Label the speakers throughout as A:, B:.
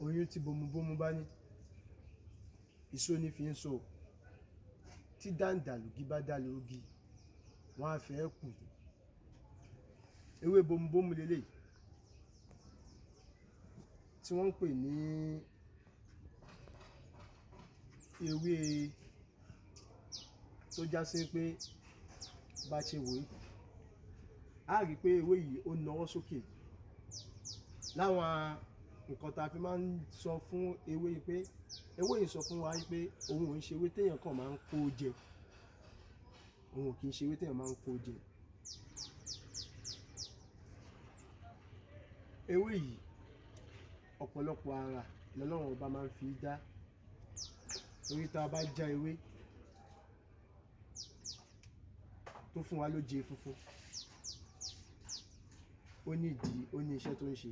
A: Oyún tí bomubomu bá ní ìṣó ní fi ń so, tí dàǹdàlùgí bá dá lógi wọ́n á fẹ́ kù. Ewé bomubomu lélẹ̀ tí wọ́n ń pè ní ewé tó já sí pé bá ṣe wò yìí a rí pé ewé yìí ó nawọ́ sókè. Láwọn nǹkan tá a fi máa ń sọ fún ewé yìí pé ewé yìí sọ fún wa pé òun ò ń ṣe ewé téèyàn kàn máa ń kó jẹ, òun ò kì í ṣe ewé téèyàn máa ń kó jẹ. Ewé yìí ọ̀pọ̀lọpọ̀ ara lọ́lọ́run ọba máa ń fi dá. Torí tá a bá já ewé tó fún wa lóje funfun, ó ní ìdí, ó ní iṣẹ́ tó ń ṣe.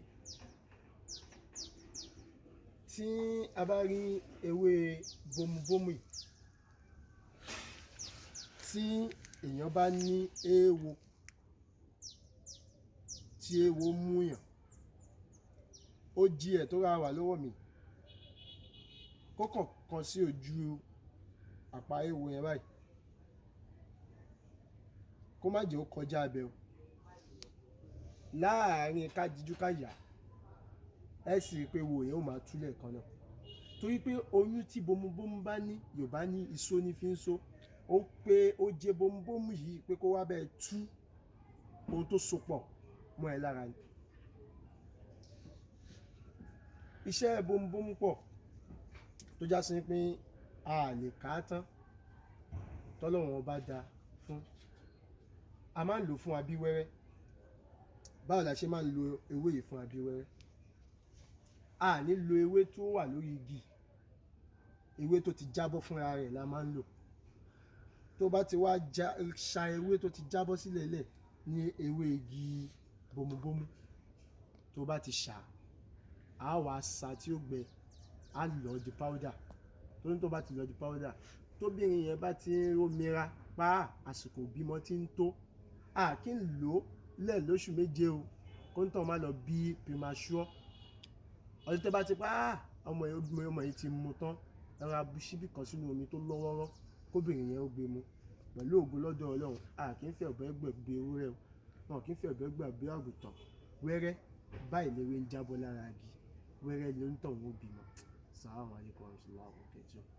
A: Tí a bá rí ewé bomubomu yìí, tí èèyàn bá ní ééwo, tí ééwo múyàn, ó jí ẹ̀ tó rà wà lọ́wọ́ mi, kọ́kàn kan sí ojú àpá ééwo yẹn báyìí, kó má jẹ́ ó kọjá abẹ́ o. Láàárín ká dijú ká yà, ẹ sì rí pé ééwo yẹn ó máa tú lẹ́ẹ̀kan náà. Torí pé oyún tí bomubomu bá ní, Yorùbá ní ìṣó ní fi ń so, ó pé ó jẹ bomubomu yìí pé kó wá bẹ́ẹ̀ tú ohun tó so pọ̀ mọ́ ẹ lára ni. Iṣẹ́ bomubomu pọ̀ tó já sí pé a lè kà á tán tọ́lọ́run ọba dá fún. A máa ń lò fún abíwẹ́rẹ́. Báwo la ṣe máa ń lo ewé yìí fún abíwẹ́rẹ́? A ní lo ewé tó wà lórí igi, ewé tó ti jábọ́ fúnra rẹ̀ la máa ń lò. Tó bá ti wá ṣa ewé tó ti jábọ́ sílẹ̀ lẹ̀ ní ewé igi bomubomu, tó bá ti ṣà á wá sa tí ó gbẹ, á lọ̀ di powder. Torí tó bá ti lọ̀ di powder, tóbìnrin yẹn bá ti ń rómira pa àsìkò ìbímọ tí ń tó, a kì í lò ó lẹ̀ lóṣù méje o, kó ń tàn má lọ bí premature. Ọjọ́ tó bá ti pa ọmọ yìí ti mu tán, ẹ ra bu ṣíbí kan sínú omi tó lọ́wọ́rọ́ kóbìnrin yẹn ó gbé mu. Pẹ̀lú ògo lọ́dọ̀ Ọlọ́run, a kì í fẹ́ ọ̀bẹ gbẹ̀gbẹ ewúrẹ́ o, wọn kì í fẹ́ ọ̀bẹ gbẹ̀gbẹ àgùntàn. Wẹ́rẹ́ báyìí lewé ń jábọ́ lára igi, wẹ́rẹ́ ló ń tàn wọ́n bímọ. Assalamu alaikum warahmatullahi wabarakatuh.